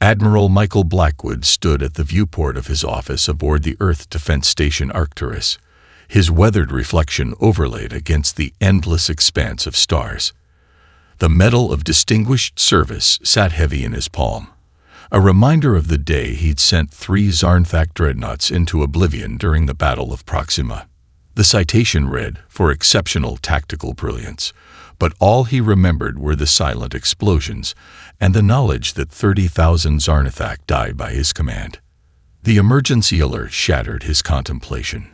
Admiral Michael Blackwood stood at the viewport of his office aboard the Earth Defense Station Arcturus, his weathered reflection overlaid against the endless expanse of stars. The Medal of Distinguished Service sat heavy in his palm, a reminder of the day he'd sent 3 Zarnthak dreadnoughts into oblivion during the Battle of Proxima. The citation read, "For exceptional tactical brilliance," but all he remembered were the silent explosions and the knowledge that 30,000 Zarnathak died by his command. The emergency alert shattered his contemplation.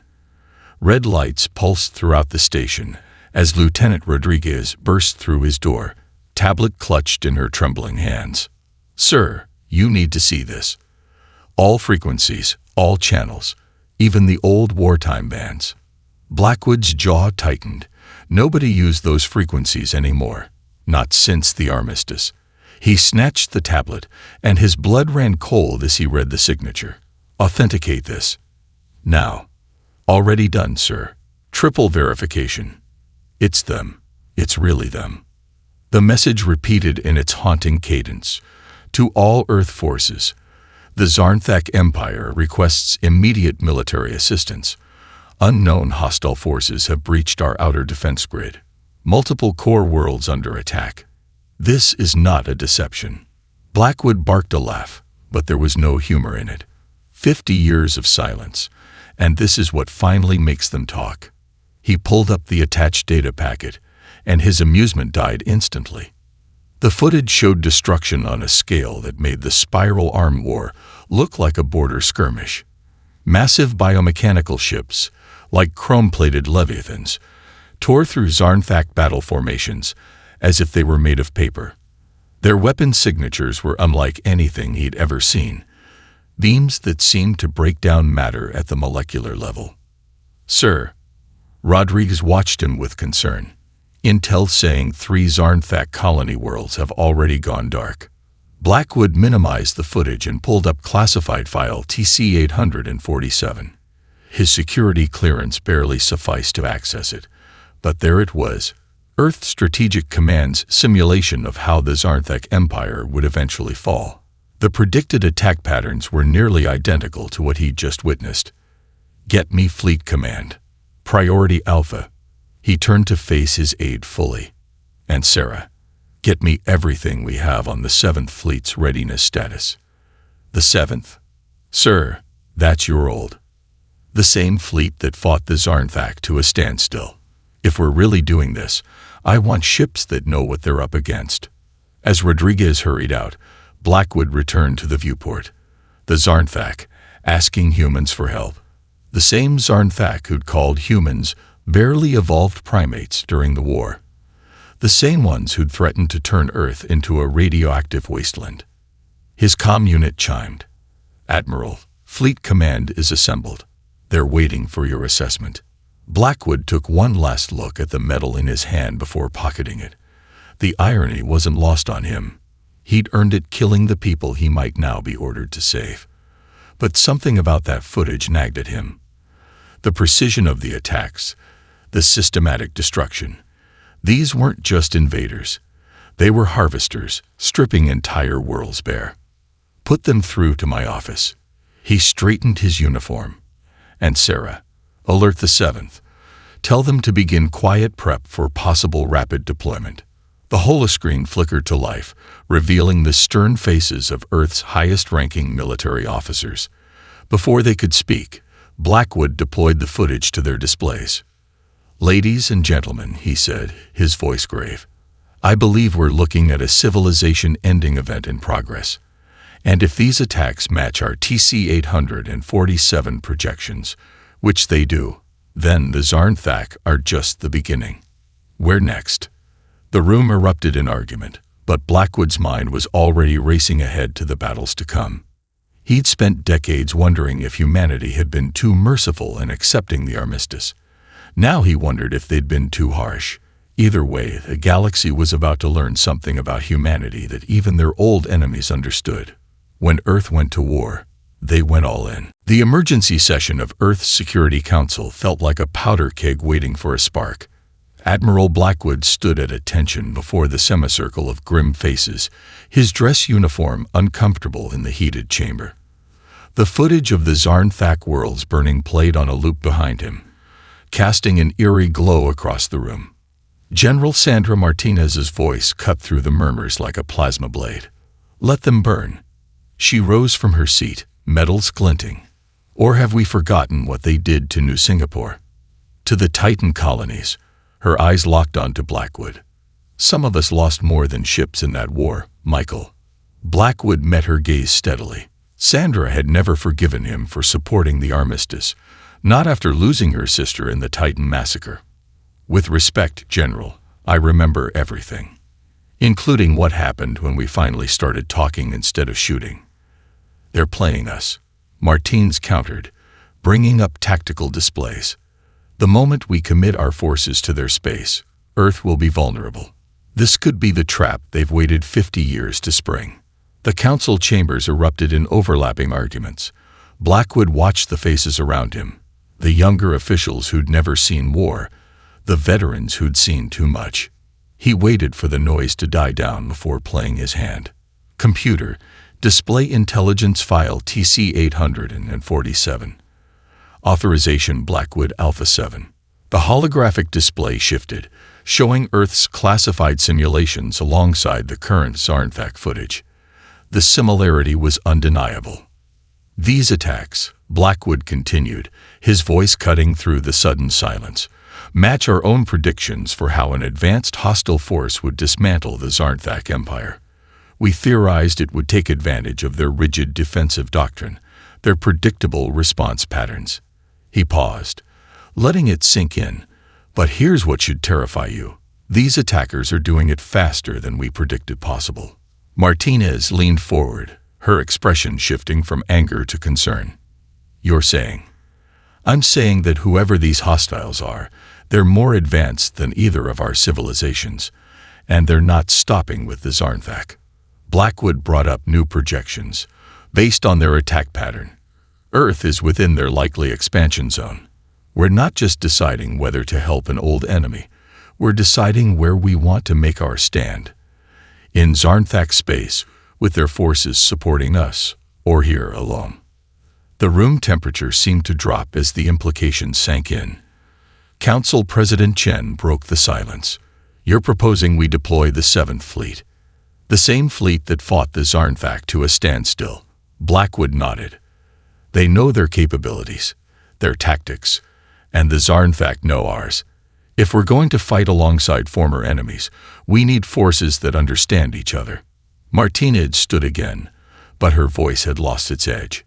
Red lights pulsed throughout the station as Lieutenant Rodriguez burst through his door, tablet clutched in her trembling hands. "Sir, you need to see this. All frequencies, all channels, even the old wartime bands." Blackwood's jaw tightened. Nobody used those frequencies anymore, not since the armistice. He snatched the tablet, and his blood ran cold as he read the signature. "Authenticate this. Now." "Already done, sir. Triple verification. It's them. It's really them." The message repeated in its haunting cadence. "To all Earth forces, the Zarnthak Empire requests immediate military assistance. Unknown hostile forces have breached our outer defense grid. Multiple core worlds under attack. This is not a deception." Blackwood barked a laugh, but there was no humor in it. 50 years of silence, and this is what finally makes them talk. He pulled up the attached data packet, and his amusement died instantly. The footage showed destruction on a scale that made the Spiral Arm War look like a border skirmish. Massive biomechanical ships, like chrome-plated leviathans, tore through Zarnthak battle formations as if they were made of paper. Their weapon signatures were unlike anything he'd ever seen, beams that seemed to break down matter at the molecular level. "Sir," Rodriguez watched him with concern. "Intel saying 3 Zarnthak colony worlds have already gone dark." Blackwood minimized the footage and pulled up classified file TC-847. His security clearance barely sufficed to access it, but there it was, Earth Strategic Command's simulation of how the Zarnthak Empire would eventually fall. The predicted attack patterns were nearly identical to what he'd just witnessed. "Get me Fleet Command. Priority Alpha." He turned to face his aide fully. "And Sarah, get me everything we have on the 7th Fleet's readiness status." "The 7th? Sir, that's your old. The same fleet that fought the Zarnthak to a standstill. If we're really doing this, I want ships that know what they're up against." As Rodriguez hurried out, Blackwood returned to the viewport. The Zarnthak, asking humans for help. The same Zarnthak who'd called humans barely evolved primates during the war. The same ones who'd threatened to turn Earth into a radioactive wasteland. His comm unit chimed. "Admiral, Fleet Command is assembled. They're waiting for your assessment." Blackwood took one last look at the medal in his hand before pocketing it. The irony wasn't lost on him. He'd earned it killing the people he might now be ordered to save. But something about that footage nagged at him. The precision of the attacks, the systematic destruction. These weren't just invaders. They were harvesters, stripping entire worlds bare. "Put them through to my office." He straightened his uniform. "And Sarah, alert the 7th. Tell them to begin quiet prep for possible rapid deployment." The holoscreen flickered to life, revealing the stern faces of Earth's highest-ranking military officers. Before they could speak, Blackwood deployed the footage to their displays. "Ladies and gentlemen," he said, his voice grave, "I believe we're looking at a civilization-ending event in progress. And if these attacks match our TC-847 projections, which they do, then the Zarnthak are just the beginning. Where next?" The room erupted in argument, but Blackwood's mind was already racing ahead to the battles to come. He'd spent decades wondering if humanity had been too merciful in accepting the armistice. Now he wondered if they'd been too harsh. Either way, the galaxy was about to learn something about humanity that even their old enemies understood. When Earth went to war, they went all in. The emergency session of Earth's Security Council felt like a powder keg waiting for a spark. Admiral Blackwood stood at attention before the semicircle of grim faces, his dress uniform uncomfortable in the heated chamber. The footage of the Zarnthak worlds burning played on a loop behind him, casting an eerie glow across the room. General Sandra Martinez's voice cut through the murmurs like a plasma blade. "Let them burn." She rose from her seat, metals glinting. "Or have we forgotten what they did to New Singapore? To the Titan colonies?" Her eyes locked onto Blackwood. "Some of us lost more than ships in that war, Michael." Blackwood met her gaze steadily. Sandra had never forgiven him for supporting the armistice, not after losing her sister in the Titan massacre. "With respect, General, I remember everything, including what happened when we finally started talking instead of shooting." "They're playing us," Martins countered, bringing up tactical displays. "The moment we commit our forces to their space, Earth will be vulnerable. This could be the trap they've waited 50 years to spring." The council chambers erupted in overlapping arguments. Blackwood watched the faces around him, the younger officials who'd never seen war, the veterans who'd seen too much. He waited for the noise to die down before playing his hand. "Computer, display intelligence file TC-847. Authorization Blackwood Alpha 7. The holographic display shifted, showing Earth's classified simulations alongside the current Zarnthak footage. The similarity was undeniable. "These attacks," Blackwood continued, his voice cutting through the sudden silence, "match our own predictions for how an advanced hostile force would dismantle the Zarnthak Empire. We theorized it would take advantage of their rigid defensive doctrine, their predictable response patterns." He paused, letting it sink in. "But here's what should terrify you. These attackers are doing it faster than we predicted possible." Martinez leaned forward, her expression shifting from anger to concern. "You're saying?" "I'm saying that whoever these hostiles are, they're more advanced than either of our civilizations, and they're not stopping with the Zarnthak." Blackwood brought up new projections, based on their attack pattern. "Earth is within their likely expansion zone. We're not just deciding whether to help an old enemy, we're deciding where we want to make our stand. In Zarnthak space, with their forces supporting us, or here alone." The room temperature seemed to drop as the implications sank in. Council President Chen broke the silence. "You're proposing we deploy the 7th Fleet. The same fleet that fought the Zarnthak to a standstill." Blackwood nodded. "They know their capabilities, their tactics, and the Zarnthak know ours. If we're going to fight alongside former enemies, we need forces that understand each other." Martinez stood again, but her voice had lost its edge.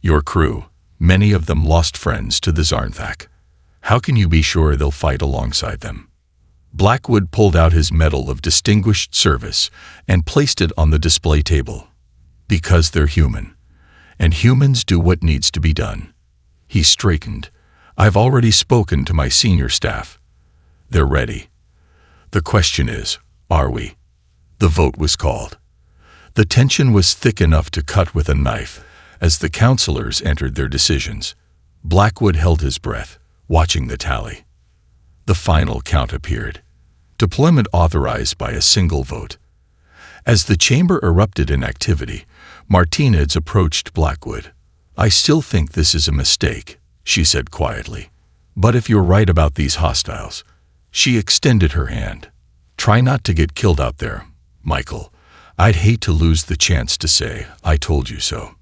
"Your crew, many of them lost friends to the Zarnthak. How can you be sure they'll fight alongside them?" Blackwood pulled out his Medal of Distinguished Service and placed it on the display table. "Because they're human, and humans do what needs to be done." He straightened. "I've already spoken to my senior staff. They're ready. The question is, are we?" The vote was called. The tension was thick enough to cut with a knife as the councilors entered their decisions. Blackwood held his breath, watching the tally. The final count appeared. Deployment authorized by a single vote. As the chamber erupted in activity, Martinez approached Blackwood. "I still think this is a mistake," she said quietly. "But if you're right about these hostiles..." She extended her hand. "Try not to get killed out there, Michael. I'd hate to lose the chance to say, 'I told you so.'"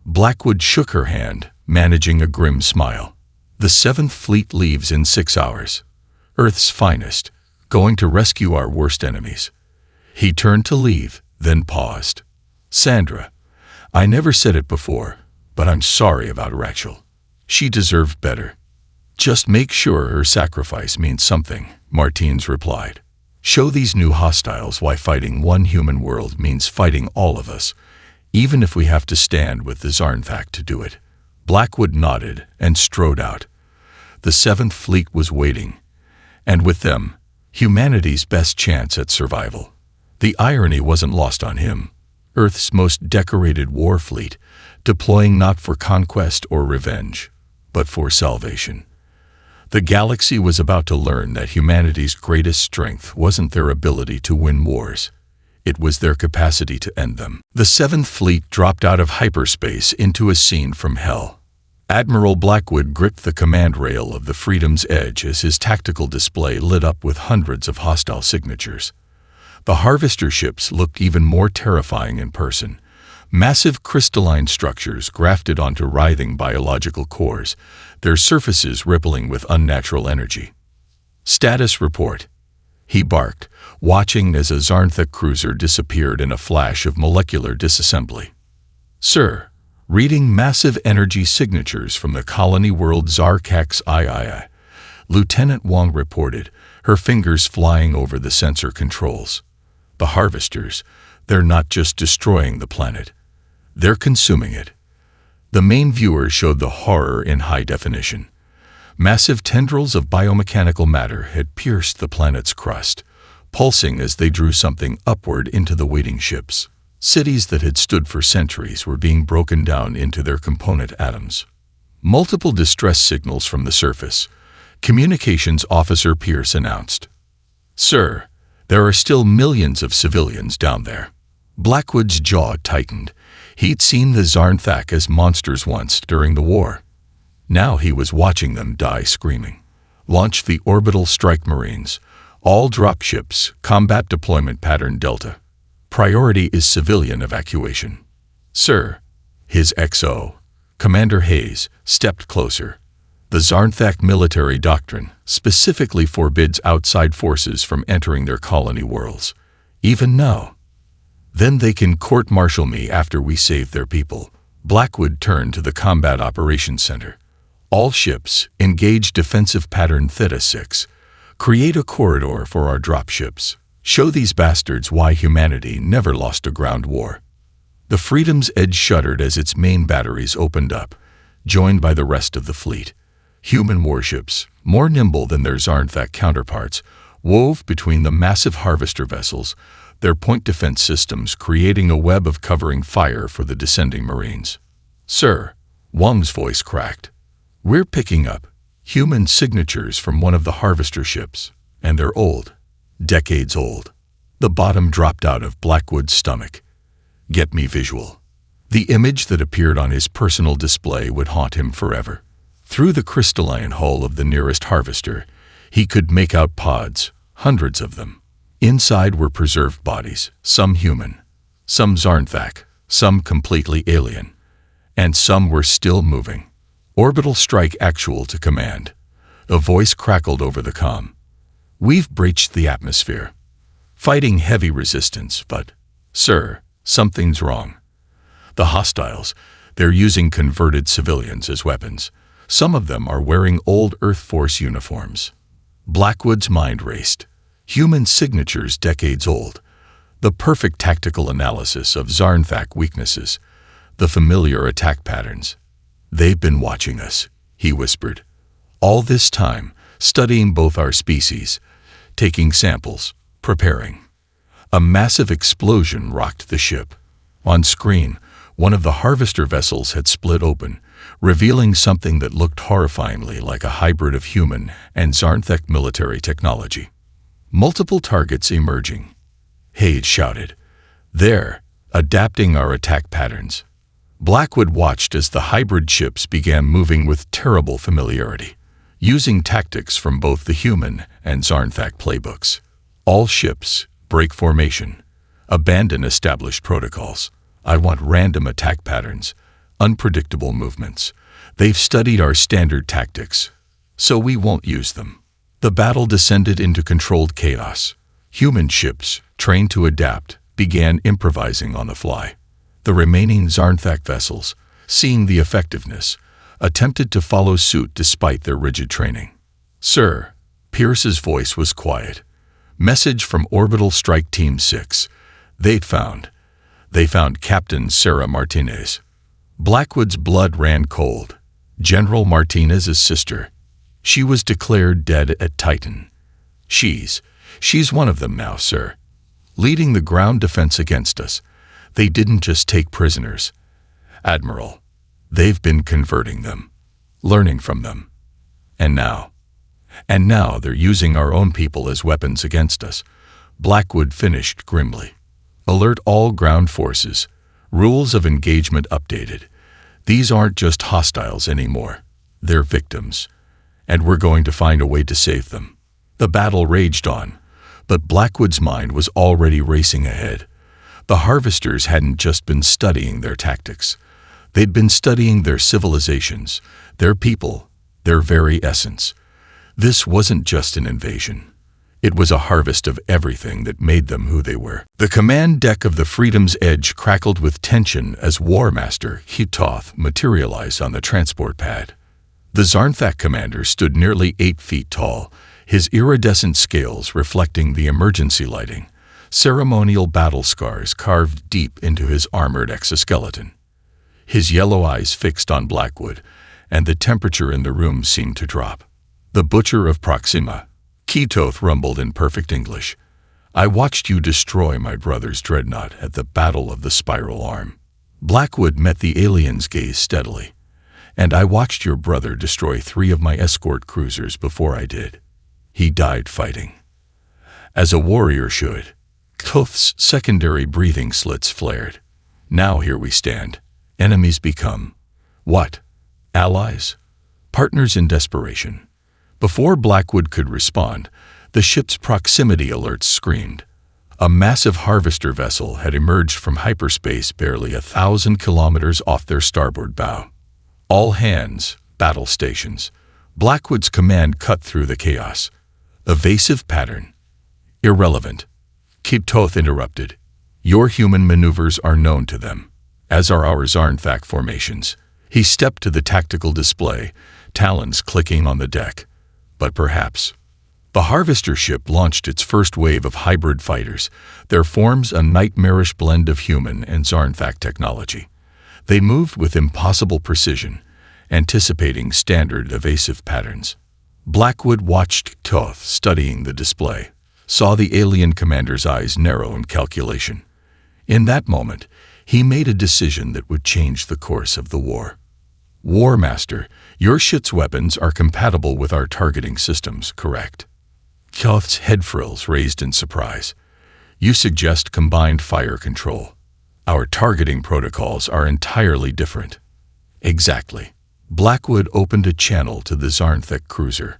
Blackwood shook her hand, managing a grim smile. "The 7th Fleet leaves in 6 hours. Earth's finest, going to rescue our worst enemies." He turned to leave, then paused. "Sandra, I never said it before, but I'm sorry about Rachel. She deserved better." "Just make sure her sacrifice means something," Martins replied. "Show these new hostiles why fighting one human world means fighting all of us, even if we have to stand with the Zarnthak to do it." Blackwood nodded and strode out. The 7th Fleet was waiting, and with them, humanity's best chance at survival. The irony wasn't lost on him. Earth's most decorated war fleet, deploying not for conquest or revenge, but for salvation. The galaxy was about to learn that humanity's greatest strength wasn't their ability to win wars. It was their capacity to end them. The Seventh Fleet dropped out of hyperspace into a scene from hell. Admiral Blackwood gripped the command rail of the Freedom's Edge as his tactical display lit up with hundreds of hostile signatures. The harvester ships looked even more terrifying in person. Massive crystalline structures grafted onto writhing biological cores, their surfaces rippling with unnatural energy. "Status report," he barked, watching as a Zarnthek cruiser disappeared in a flash of molecular disassembly. "Sir, reading massive energy signatures from the colony world Zarkax III," Lieutenant Wong reported, her fingers flying over the sensor controls. "The harvesters, they're not just destroying the planet. They're consuming it." The main viewer showed the horror in high definition. Massive tendrils of biomechanical matter had pierced the planet's crust, pulsing as they drew something upward into the waiting ships. Cities that had stood for centuries were being broken down into their component atoms. Multiple distress signals from the surface. Communications Officer Pierce announced, "Sir, there are still millions of civilians down there." Blackwood's jaw tightened. He'd seen the Zarnthak as monsters once during the war. Now he was watching them die screaming. "Launch the orbital strike Marines. All dropships, combat deployment pattern Delta. Priority is civilian evacuation." "Sir." His XO, Commander Hayes, stepped closer. "The Zarnthak military doctrine specifically forbids outside forces from entering their colony worlds. Even now. Then they can court-martial me after we save their people." Blackwood turned to the Combat Operations Center. "All ships, engage defensive pattern Theta 6. Create a corridor for our dropships. Show these bastards why humanity never lost a ground war." The Freedom's Edge shuddered as its main batteries opened up, joined by the rest of the fleet. Human warships, more nimble than their Zarnthak counterparts, wove between the massive harvester vessels, their point defense systems creating a web of covering fire for the descending Marines. "Sir," Wong's voice cracked, "we're picking up human signatures from one of the harvester ships, and they're old. Decades old." The bottom dropped out of Blackwood's stomach. "Get me visual." The image that appeared on his personal display would haunt him forever. Through the crystalline hull of the nearest harvester, he could make out pods, hundreds of them. Inside were preserved bodies, some human, some Zarnthak, some completely alien, and some were still moving. "Orbital strike actual to command." A voice crackled over the comm. "We've breached the atmosphere. Fighting heavy resistance, but, sir, something's wrong. The hostiles, they're using converted civilians as weapons. Some of them are wearing old Earth Force uniforms." Blackwood's mind raced. Human signatures decades old. The perfect tactical analysis of Zarnthak weaknesses. The familiar attack patterns. "They've been watching us," he whispered. "All this time, studying both our species, taking samples, preparing." A massive explosion rocked the ship. On screen, one of the harvester vessels had split open, revealing something that looked horrifyingly like a hybrid of human and Zarnthek military technology. Multiple targets emerging. Hayes shouted, "There, adapting our attack patterns." Blackwood watched as the hybrid ships began moving with terrible familiarity, using tactics from both the human and Zarnthak playbooks. "All ships, break formation. Abandon established protocols. I want random attack patterns, unpredictable movements. They've studied our standard tactics, so we won't use them." The battle descended into controlled chaos. Human ships, trained to adapt, began improvising on the fly. The remaining Zarnthak vessels, seeing the effectiveness, attempted to follow suit despite their rigid training. "Sir," Pierce's voice was quiet. "Message from Orbital Strike Team 6. They found Captain Sarah Martinez." Blackwood's blood ran cold. General Martinez's sister. She was declared dead at Titan. She's one of them now, sir. Leading the ground defense against us. They didn't just take prisoners. Admiral, they've been converting them, learning from them. And now, And now they're using our own people as weapons against us. Blackwood finished grimly. Alert all ground forces. Rules of engagement updated. These aren't just hostiles anymore. They're victims. And we're going to find a way to save them. The battle raged on, but Blackwood's mind was already racing ahead. The Harvesters hadn't just been studying their tactics. They'd been studying their civilizations, their people, their very essence. This wasn't just an invasion. It was a harvest of everything that made them who they were. The command deck of the Freedom's Edge crackled with tension as War Master Ketoth materialized on the transport pad. The Zarnthak commander stood nearly 8 feet tall, his iridescent scales reflecting the emergency lighting, ceremonial battle scars carved deep into his armored exoskeleton. His yellow eyes fixed on Blackwood, and the temperature in the room seemed to drop. The Butcher of Proxima, Ketoth rumbled in perfect English. I watched you destroy my brother's dreadnought at the Battle of the Spiral Arm. Blackwood met the alien's gaze steadily. And I watched your brother destroy 3 of my escort cruisers before I did. He died fighting. As a warrior should. Ketoth's secondary breathing slits flared. Now here we stand. Enemies become, what? Allies? Partners in desperation. Before Blackwood could respond, the ship's proximity alerts screamed. A massive harvester vessel had emerged from hyperspace barely 1,000 kilometers off their starboard bow. All hands, battle stations. Blackwood's command cut through the chaos. Evasive pattern. Irrelevant. Ketoth interrupted. Your human maneuvers are known to them, as are our Zarnthak formations. He stepped to the tactical display, talons clicking on the deck. But perhaps. The Harvester ship launched its first wave of hybrid fighters, their forms a nightmarish blend of human and Zarnthak technology. They moved with impossible precision, anticipating standard evasive patterns. Blackwood watched Ketoth studying the display, saw the alien commander's eyes narrow in calculation. In that moment, he made a decision that would change the course of the war. War Master, your ship's weapons are compatible with our targeting systems, correct? Ketoth's head frills raised in surprise. You suggest combined fire control. Our targeting protocols are entirely different. Exactly. Blackwood opened a channel to the Zarnthak cruiser.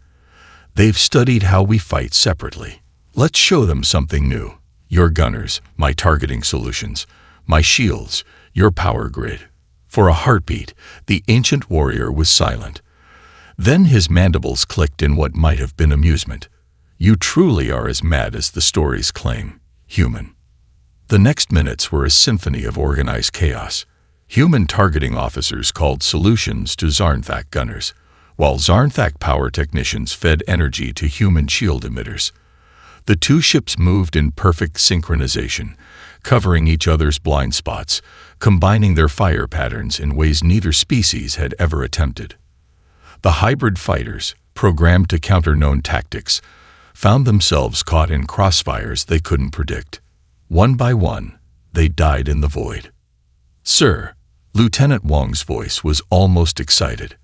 They've studied how we fight separately. Let's show them something new. Your gunners, my targeting solutions. My shields, your power grid. For a heartbeat, the ancient warrior was silent. Then his mandibles clicked in what might have been amusement. You truly are as mad as the stories claim, human. The next minutes were a symphony of organized chaos. Human targeting officers called solutions to Zarnthak gunners, while Zarnthak power technicians fed energy to human shield emitters. The 2 ships moved in perfect synchronization, covering each other's blind spots, combining their fire patterns in ways neither species had ever attempted. The hybrid fighters, programmed to counter known tactics, found themselves caught in crossfires they couldn't predict. One by one, they died in the void. Sir, Lieutenant Wong's voice was almost excited.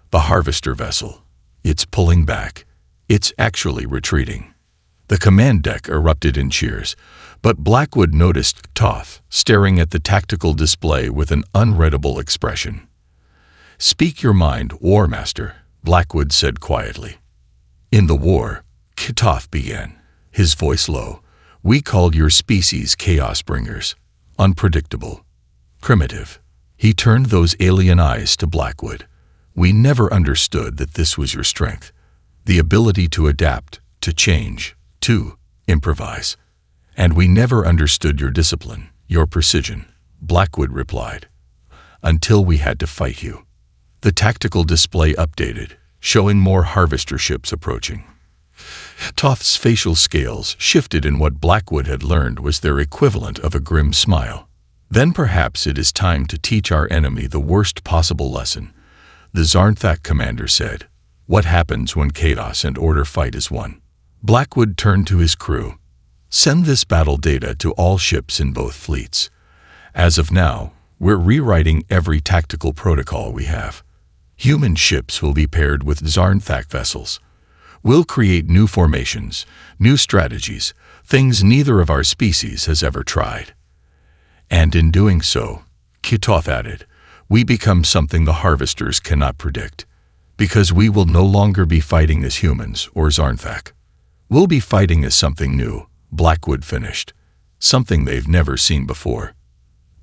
The harvester vessel. It's pulling back. It's actually retreating. The command deck erupted in cheers, but Blackwood noticed Ketoth staring at the tactical display with an unreadable expression. Speak your mind, War Master, Blackwood said quietly. In the war, Ketoth began, his voice low. We called your species chaos bringers, unpredictable, primitive. He turned those alien eyes to Blackwood. We never understood that this was your strength, the ability to adapt, to change, to improvise. And we never understood your discipline, your precision, Blackwood replied, until we had to fight you. The tactical display updated, showing more harvester ships approaching. Ketoth's facial scales shifted in what Blackwood had learned was their equivalent of a grim smile. Then perhaps it is time to teach our enemy the worst possible lesson, the Zarnthak commander said. What happens when chaos and order fight as one? Blackwood turned to his crew. Send this battle data to all ships in both fleets. As of now, we're rewriting every tactical protocol we have. Human ships will be paired with Zarnthak vessels. We'll create new formations, new strategies, things neither of our species has ever tried. And in doing so, Kitoth added, we become something the harvesters cannot predict, because we will no longer be fighting as humans or Zarnthak. We'll be fighting as something new, Blackwood finished, something they've never seen before.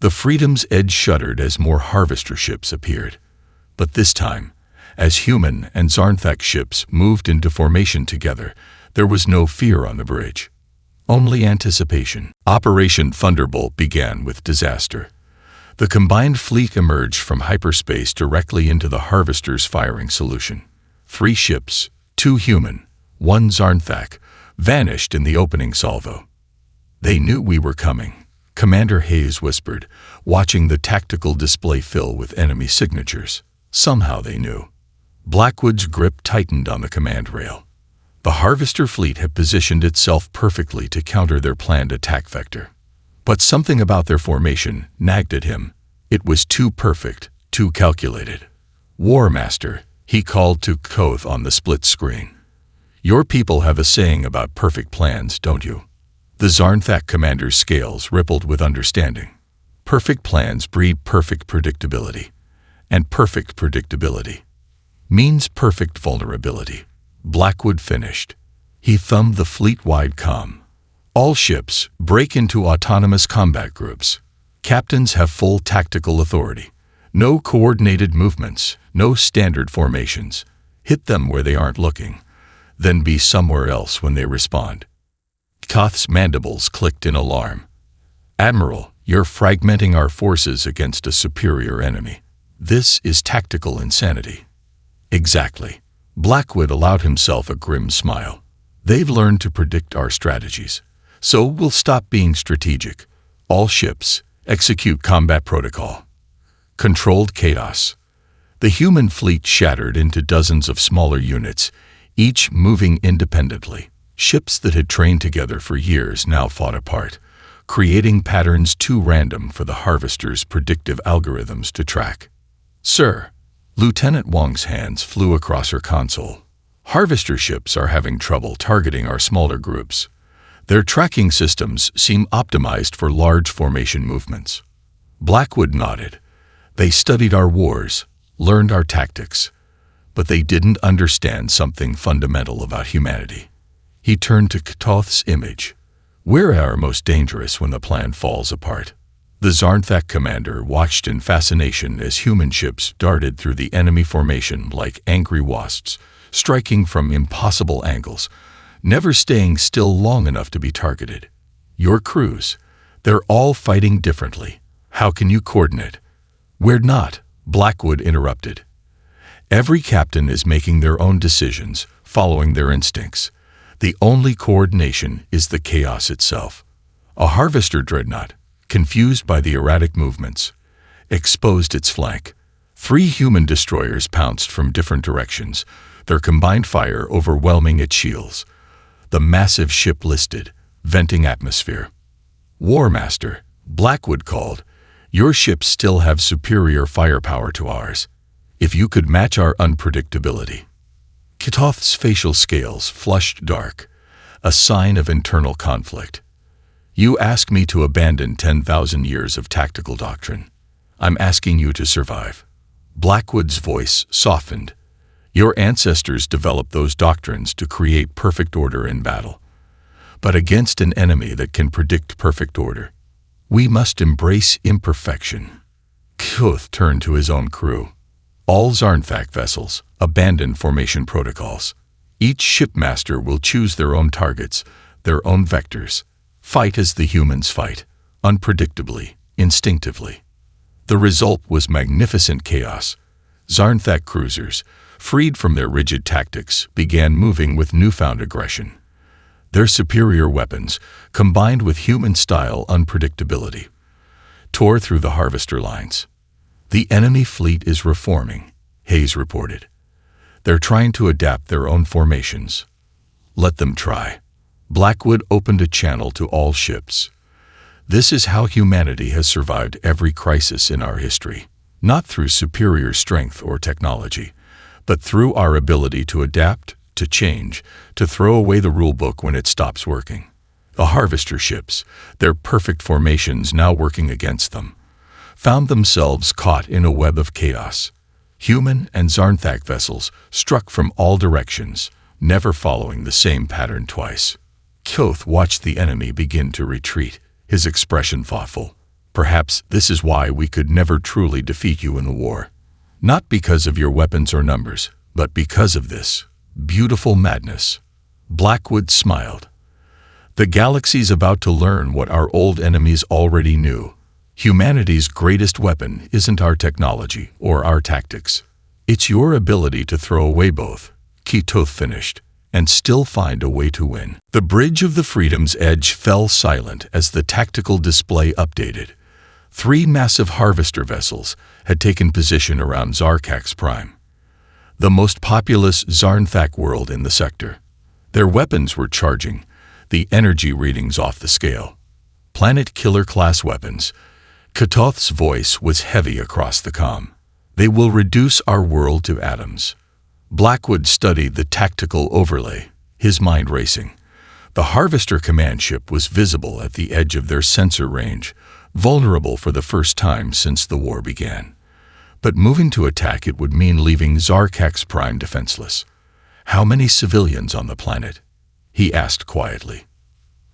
The Freedom's Edge shuddered as more harvester ships appeared. But this time, as human and Zarnthak ships moved into formation together, there was no fear on the bridge. Only anticipation. Operation Thunderbolt began with disaster. The combined fleet emerged from hyperspace directly into the harvester's firing solution. 3 ships, 2 human, 1 Zarnthak, vanished in the opening salvo. They knew we were coming, Commander Hayes whispered, watching the tactical display fill with enemy signatures. Somehow they knew. Blackwood's grip tightened on the command rail. The harvester fleet had positioned itself perfectly to counter their planned attack vector. But something about their formation nagged at him. It was too perfect, too calculated. War Master, he called to Koth on the split screen. Your people have a saying about perfect plans, don't you? The Zarnthak commander's scales rippled with understanding. Perfect plans breed perfect predictability. And perfect predictability means perfect vulnerability. Blackwood finished. He thumbed the fleet-wide comm. All ships break into autonomous combat groups. Captains have full tactical authority. No coordinated movements, no standard formations. Hit them where they aren't looking, then be somewhere else when they respond. Koth's mandibles clicked in alarm. Admiral, you're fragmenting our forces against a superior enemy. This is tactical insanity. Exactly. Blackwood allowed himself a grim smile. They've learned to predict our strategies. So we'll stop being strategic. All ships, execute combat protocol. Controlled chaos. The human fleet shattered into dozens of smaller units, each moving independently. Ships that had trained together for years now fought apart, creating patterns too random for the harvester's predictive algorithms to track. Sir, Lieutenant Wang's hands flew across her console. Harvester ships are having trouble targeting our smaller groups. Their tracking systems seem optimized for large formation movements. Blackwood nodded. They studied our wars, learned our tactics, but they didn't understand something fundamental about humanity. He turned to Katoth's image. We're at our most dangerous when the plan falls apart. The Zarnthak commander watched in fascination as human ships darted through the enemy formation like angry wasps, striking from impossible angles, never staying still long enough to be targeted. Your crews, they're all fighting differently. How can you coordinate? We're not, Blackwood interrupted. Every captain is making their own decisions, following their instincts. The only coordination is the chaos itself. A harvester dreadnought, confused by the erratic movements, exposed its flank. 3 human destroyers pounced from different directions, their combined fire overwhelming its shields. The massive ship listed, venting atmosphere. War Master, Blackwood called, your ships still have superior firepower to ours. If you could match our unpredictability. Katoth's facial scales flushed dark, a sign of internal conflict. You ask me to abandon 10,000 years of tactical doctrine. I'm asking you to survive. Blackwood's voice softened. Your ancestors developed those doctrines to create perfect order in battle. But against an enemy that can predict perfect order, we must embrace imperfection. Koth turned to his own crew. All Zarnthak vessels abandon formation protocols. Each shipmaster will choose their own targets, their own vectors. Fight as the humans fight, unpredictably, instinctively. The result was magnificent chaos. Zarnthak cruisers, freed from their rigid tactics, began moving with newfound aggression. Their superior weapons, combined with human-style unpredictability, tore through the harvester lines. The enemy fleet is reforming, Hayes reported. They're trying to adapt their own formations. Let them try. Blackwood opened a channel to all ships. This is how humanity has survived every crisis in our history, not through superior strength or technology, but through our ability to adapt, to change, to throw away the rulebook when it stops working. The harvester ships, their perfect formations now working against them, found themselves caught in a web of chaos. Human and Zarnthak vessels struck from all directions, never following the same pattern twice. Koth watched the enemy begin to retreat, his expression thoughtful. Perhaps this is why we could never truly defeat you in a war. Not because of your weapons or numbers, but because of this beautiful madness. Blackwood smiled. The galaxy's about to learn what our old enemies already knew. Humanity's greatest weapon isn't our technology or our tactics. It's your ability to throw away both, Koth finished, and still find a way to win. The bridge of the Freedom's Edge fell silent as the tactical display updated. 3 massive harvester vessels had taken position around Zarkax Prime, the most populous Zarnthak world in the sector. Their weapons were charging, the energy readings off the scale. Planet killer class weapons. Koth's voice was heavy across the comm. They will reduce our world to atoms. Blackwood studied the tactical overlay, his mind racing. The Harvester command ship was visible at the edge of their sensor range, vulnerable for the first time since the war began. But moving to attack it would mean leaving Zarkax Prime defenseless. How many civilians on the planet? He asked quietly.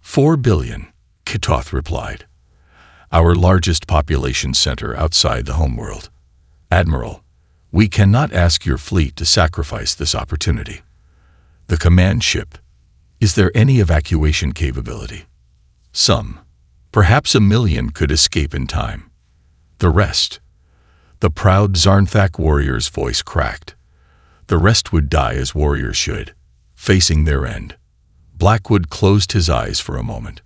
4 billion, Koth replied. Our largest population center outside the homeworld. Admiral, we cannot ask your fleet to sacrifice this opportunity. The command ship. Is there any evacuation capability? Some. Perhaps 1 million could escape in time. The rest. The proud Zarnthak warrior's voice cracked. The rest would die as warriors should, facing their end. Blackwood closed his eyes for a moment.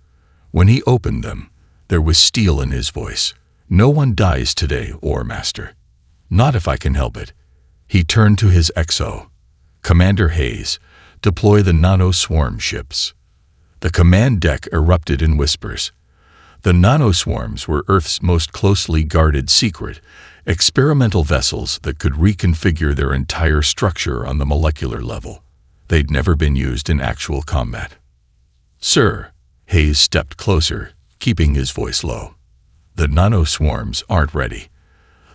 When he opened them, there was steel in his voice. No one dies today, Or Master. Not if I can help it. He turned to his XO. Commander Hayes, deploy the nano-swarm ships. The command deck erupted in whispers. The nanoswarms were Earth's most closely guarded secret, experimental vessels that could reconfigure their entire structure on the molecular level. They'd never been used in actual combat. Sir, Hayes stepped closer, keeping his voice low. The nanoswarms aren't ready.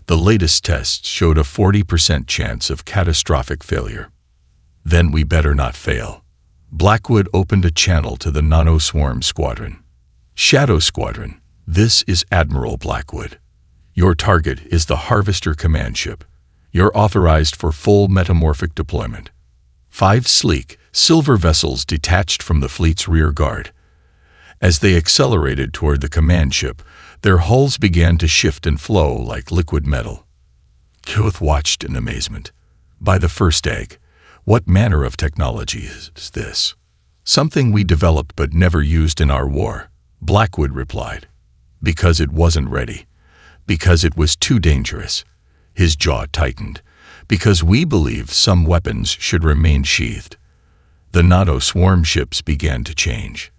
The latest tests showed a 40% chance of catastrophic failure. Then we better not fail. Blackwood opened a channel to the nanoswarm squadron. Shadow Squadron, this is Admiral Blackwood. Your target is the Harvester command ship. You're authorized for full metamorphic deployment. 5 sleek, silver vessels detached from the fleet's rear guard. As they accelerated toward the command ship, their hulls began to shift and flow like liquid metal. Koth watched in amazement. By the first egg, what manner of technology is this? Something we developed but never used in our war, Blackwood replied. Because it wasn't ready. Because it was too dangerous. His jaw tightened. Because we believe some weapons should remain sheathed. The nano-swarm ships began to change.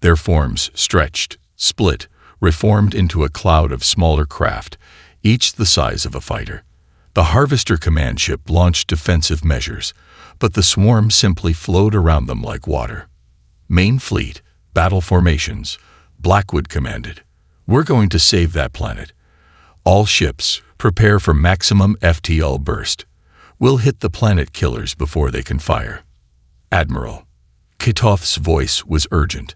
Their forms stretched, split, reformed into a cloud of smaller craft, each the size of a fighter. The Harvester command ship launched defensive measures, but the swarm simply flowed around them like water. Main fleet, battle formations, Blackwood commanded. We're going to save that planet. All ships, prepare for maximum FTL burst. We'll hit the planet killers before they can fire. Admiral. Koth's voice was urgent.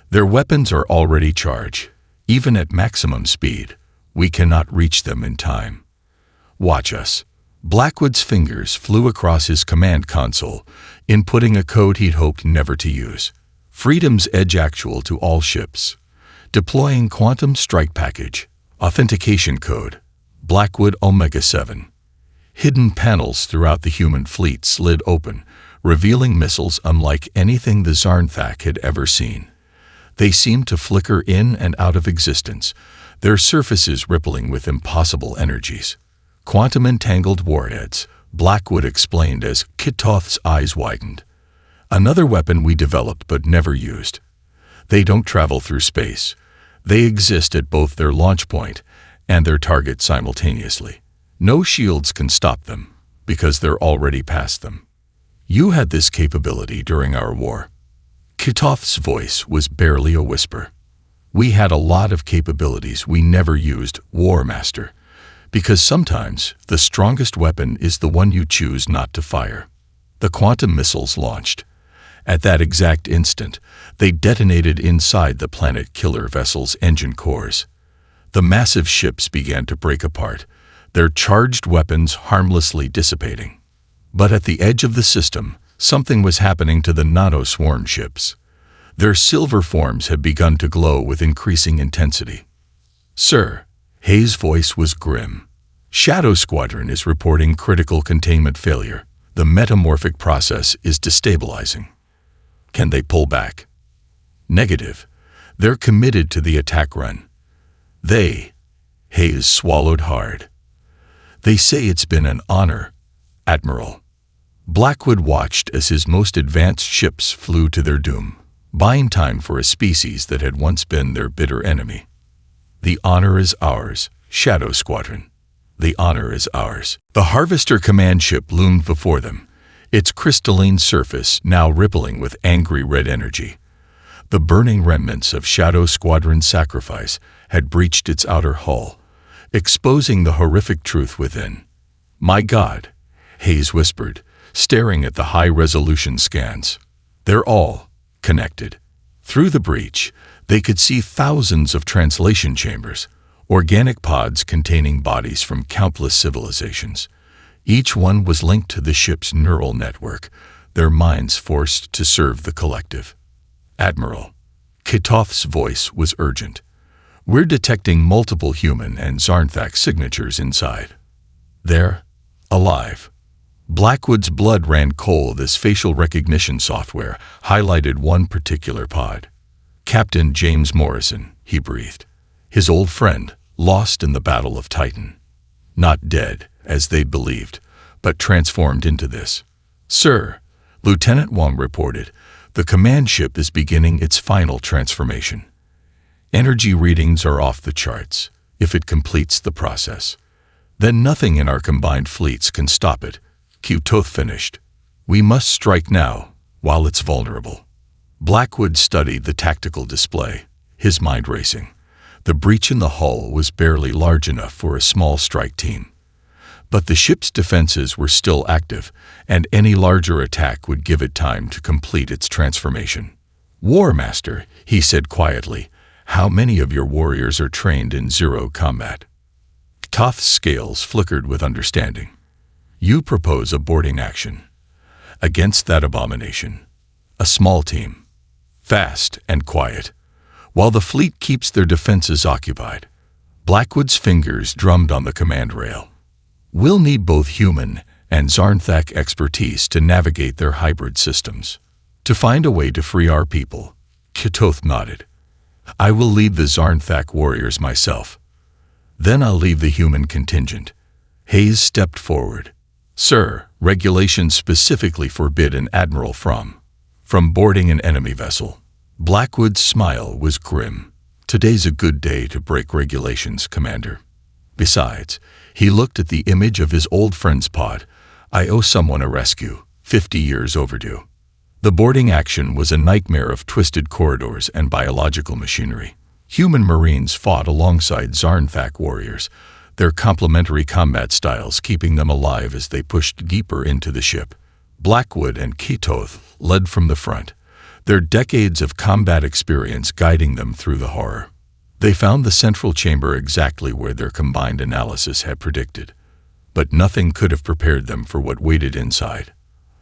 Their weapons are already charged. Even at maximum speed, we cannot reach them in time. Watch us. Blackwood's fingers flew across his command console, inputting a code he'd hoped never to use. Freedom's Edge actual to all ships. Deploying Quantum Strike Package. Authentication code. Blackwood Omega 7. Hidden panels throughout the human fleet slid open, revealing missiles unlike anything the Zarnthak had ever seen. They seemed to flicker in and out of existence, their surfaces rippling with impossible energies. Quantum entangled warheads, Blackwood explained as Koth's eyes widened. Another weapon we developed but never used. They don't travel through space. They exist at both their launch point and their target simultaneously. No shields can stop them, because they're already past them. You had this capability during our war. Kitoth's voice was barely a whisper. We had a lot of capabilities we never used, War Master, because sometimes the strongest weapon is the one you choose not to fire. The quantum missiles launched. At that exact instant, they detonated inside the planet killer vessel's engine cores. The massive ships began to break apart, their charged weapons harmlessly dissipating. But at the edge of the system, something was happening to the nano-swarm ships. Their silver forms had begun to glow with increasing intensity. Sir, Hayes' voice was grim. Shadow Squadron is reporting critical containment failure. The metamorphic process is destabilizing. Can they pull back? Negative. They're committed to the attack run. Hayes swallowed hard. They say it's been an honor, Admiral. Blackwood watched as his most advanced ships flew to their doom, buying time for a species that had once been their bitter enemy. The honor is ours, Shadow Squadron. The honor is ours. The Harvester command ship loomed before them, its crystalline surface now rippling with angry red energy. The burning remnants of Shadow Squadron's sacrifice had breached its outer hull, exposing the horrific truth within. My God, Hayes whispered, staring at the high-resolution scans. They're all connected. Through the breach, they could see thousands of translation chambers, organic pods containing bodies from countless civilizations. Each one was linked to the ship's neural network, their minds forced to serve the collective. Admiral, Kitoth's voice was urgent. We're detecting multiple human and Zarnthak signatures inside. They're alive. Blackwood's blood ran cold as facial recognition software highlighted one particular pod. Captain James Morrison, he breathed. His old friend, lost in the Battle of Titan. Not dead, as they believed, but transformed into this. Sir, Lieutenant Wong reported, the command ship is beginning its final transformation. Energy readings are off the charts. If it completes the process, then nothing in our combined fleets can stop it. Kitoth finished. We must strike now, while it's vulnerable. Blackwood studied the tactical display, his mind racing. The breach in the hull was barely large enough for a small strike team. But the ship's defenses were still active, and any larger attack would give it time to complete its transformation. War Master, he said quietly, how many of your warriors are trained in zero combat? Kitoth's scales flickered with understanding. You propose a boarding action. Against that abomination. A small team. Fast and quiet. While the fleet keeps their defenses occupied. Blackwood's fingers drummed on the command rail. We'll need both human and Zarnthak expertise to navigate their hybrid systems. To find a way to free our people. Kitoth nodded. I will lead the Zarnthak warriors myself. Then I'll leave the human contingent. Hayes stepped forward. Sir, regulations specifically forbid an admiral from boarding an enemy vessel. Blackwood's smile was grim. Today's a good day to break regulations, Commander. Besides, he looked at the image of his old friend's pod. I owe someone a rescue, 50 years overdue. The boarding action was a nightmare of twisted corridors and biological machinery. Human Marines fought alongside Zarnthak warriors, their complementary combat styles keeping them alive as they pushed deeper into the ship. Blackwood and Kitoth led from the front, their decades of combat experience guiding them through the horror. They found the central chamber exactly where their combined analysis had predicted, but nothing could have prepared them for what waited inside.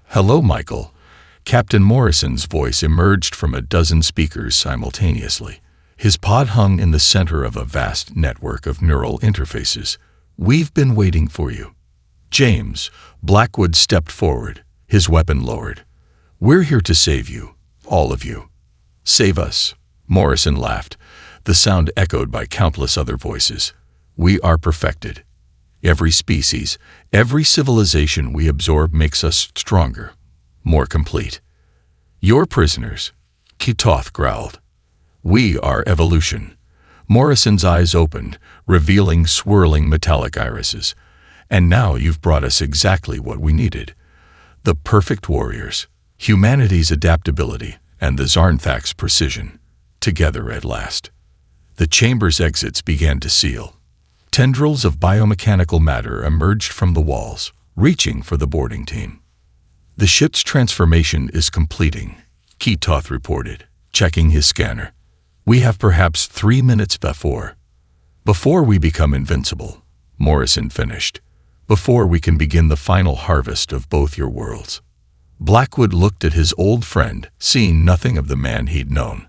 Hello, Michael. Captain Morrison's voice emerged from a dozen speakers simultaneously. His pod hung in the center of a vast network of neural interfaces. We've been waiting for you. James, Blackwood stepped forward, his weapon lowered. We're here to save you, all of you. Save us, Morrison laughed, the sound echoed by countless other voices. We are perfected. Every species, every civilization we absorb makes us stronger, more complete. You're prisoners, Kitoth growled. We are evolution. Morrison's eyes opened, revealing swirling metallic irises. And now you've brought us exactly what we needed. The perfect warriors, humanity's adaptability, and the Zarnthak's precision, together at last. The chamber's exits began to seal. Tendrils of biomechanical matter emerged from the walls, reaching for the boarding team. "The ship's transformation is completing," Ketoth reported, checking his scanner. "We have perhaps 3 minutes before we become invincible," Morrison finished. "Before we can begin the final harvest of both your worlds." Blackwood looked at his old friend, seeing nothing of the man he'd known.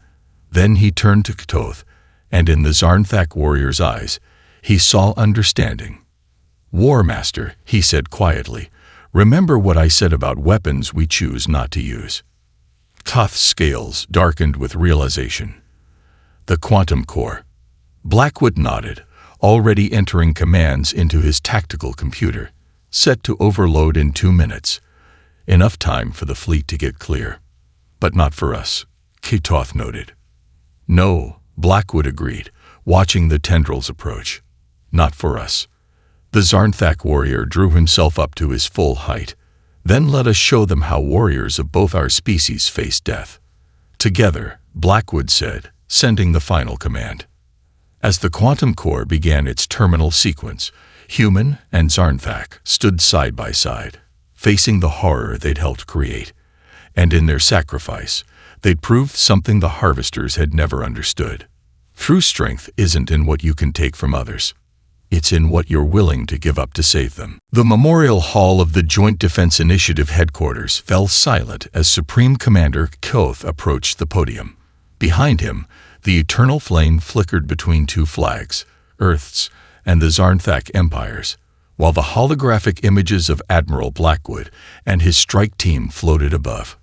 Then he turned to Ketoth, and in the Zarnthak warrior's eyes, he saw understanding. "War Master," he said quietly, "remember what I said about weapons we choose not to use." Ketoth's scales darkened with realization. "The quantum core." Blackwood nodded, already entering commands into his tactical computer, set to overload in 2 minutes. Enough time for the fleet to get clear. "But not for us," Ketoth noted. "No," Blackwood agreed, watching the tendrils approach. "Not for us." The Zarnthak warrior drew himself up to his full height. "Then let us show them how warriors of both our species face death." "Together," Blackwood said, sending the final command. As the quantum core began its terminal sequence, human and Zarnthak stood side by side, facing the horror they'd helped create. And in their sacrifice, they'd proved something the harvesters had never understood. True strength isn't in what you can take from others. It's in what you're willing to give up to save them. The memorial hall of the Joint Defense Initiative headquarters fell silent as Supreme Commander Ketoth approached the podium. Behind him, the eternal flame flickered between 2 flags, Earth's and the Zarnthak Empire's, while the holographic images of Admiral Blackwood and his strike team floated above.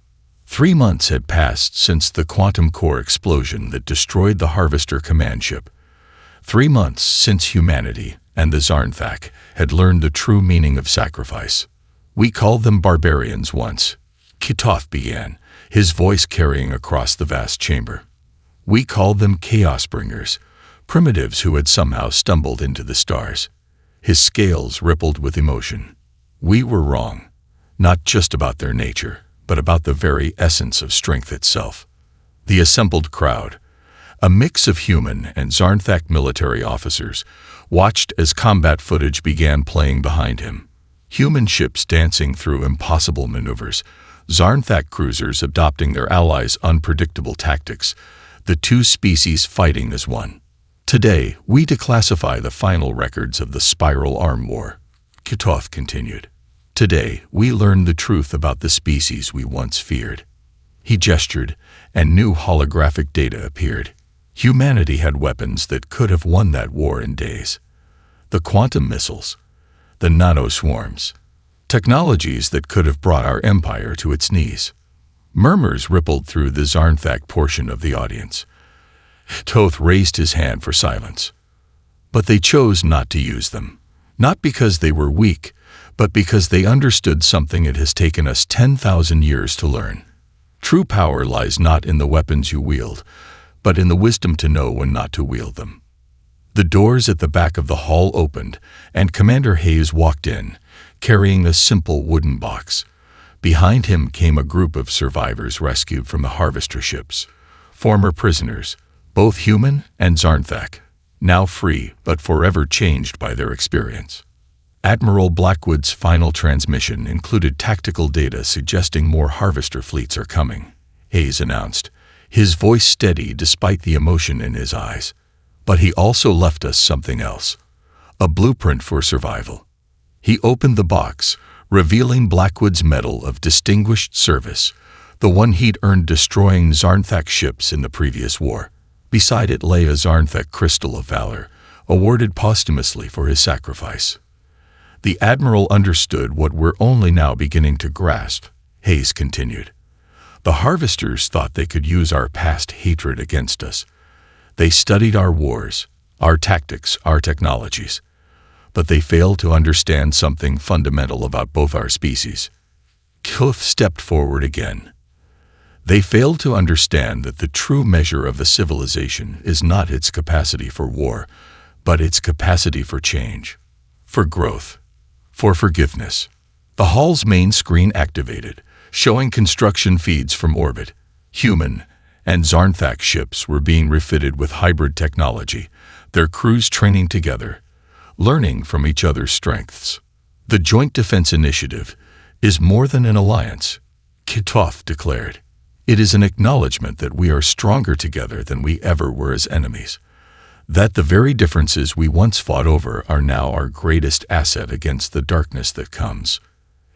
3 months had passed since the quantum core explosion that destroyed the Harvester command ship. 3 months since humanity and the Zarnthak had learned the true meaning of sacrifice. "We called them barbarians once," Ketoth began, his voice carrying across the vast chamber. "We called them chaos bringers, primitives who had somehow stumbled into the stars." His scales rippled with emotion. "We were wrong, not just about their nature, but about the very essence of strength itself." The assembled crowd, a mix of human and Zarnthak military officers, watched as combat footage began playing behind him. Human ships dancing through impossible maneuvers, Zarnthak cruisers adopting their allies' unpredictable tactics, the 2 species fighting as one. "Today, we declassify the final records of the Spiral Arm War," Ketoth continued. "Today, we learn the truth about the species we once feared." He gestured, and new holographic data appeared. Humanity had weapons that could have won that war in days. The quantum missiles, the nanoswarms, technologies that could have brought our empire to its knees. Murmurs rippled through the Zarnthak portion of the audience. Ketoth raised his hand for silence. But they chose not to use them, not because they were weak, but because they understood something it has taken us 10,000 years to learn. True power lies not in the weapons you wield, but in the wisdom to know when not to wield them. The doors at the back of the hall opened, and Commander Hayes walked in, carrying a simple wooden box. Behind him came a group of survivors rescued from the harvester ships, former prisoners, both human and Zarnthak, now free but forever changed by their experience. Admiral Blackwood's final transmission included tactical data suggesting more harvester fleets are coming, Hayes announced, his voice steady despite the emotion in his eyes. But he also left us something else, a blueprint for survival. He opened the box, revealing Blackwood's Medal of Distinguished Service, the one he'd earned destroying Zarnthak ships in the previous war. Beside it lay a Zarnthak Crystal of Valor, awarded posthumously for his sacrifice. The Admiral understood what we're only now beginning to grasp, Hayes continued. The Harvesters thought they could use our past hatred against us. They studied our wars, our tactics, our technologies. But they failed to understand something fundamental about both our species. Ketoth stepped forward again. They failed to understand that the true measure of a civilization is not its capacity for war, but its capacity for change, for growth, for forgiveness. The hull's main screen activated, showing construction feeds from orbit. Human and Zarnthak ships were being refitted with hybrid technology, their crews training together, learning from each other's strengths. The Joint Defense Initiative is more than an alliance, Kitov declared. It is an acknowledgement that we are stronger together than we ever were as enemies, that the very differences we once fought over are now our greatest asset against the darkness that comes.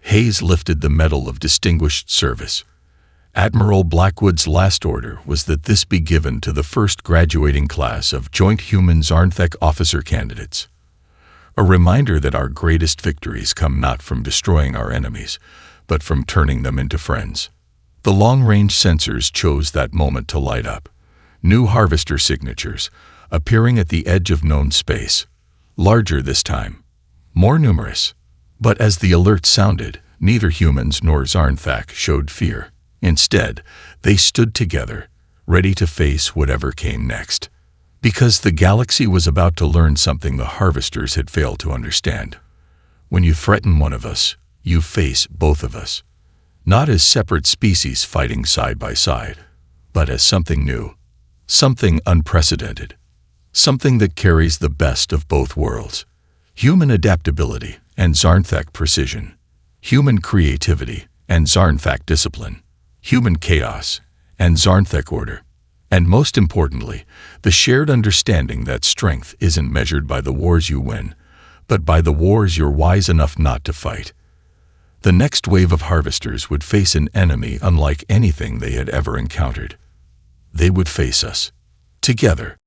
Hayes lifted the Medal of Distinguished Service. Admiral Blackwood's last order was that this be given to the first graduating class of Joint Human Zarnthek officer candidates. A reminder that our greatest victories come not from destroying our enemies, but from turning them into friends. The long-range sensors chose that moment to light up. New harvester signatures, appearing at the edge of known space. Larger this time. More numerous. But as the alert sounded, neither humans nor Zarnthak showed fear. Instead, they stood together, ready to face whatever came next. Because the galaxy was about to learn something the harvesters had failed to understand. When you threaten one of us, you face both of us. Not as separate species fighting side by side, but as something new. Something unprecedented. Something that carries the best of both worlds. Human adaptability and Zarnthak precision. Human creativity and Zarnthak discipline. Human chaos and Zarnthak order. And most importantly, the shared understanding that strength isn't measured by the wars you win, but by the wars you're wise enough not to fight. The next wave of harvesters would face an enemy unlike anything they had ever encountered. They would face us. Together.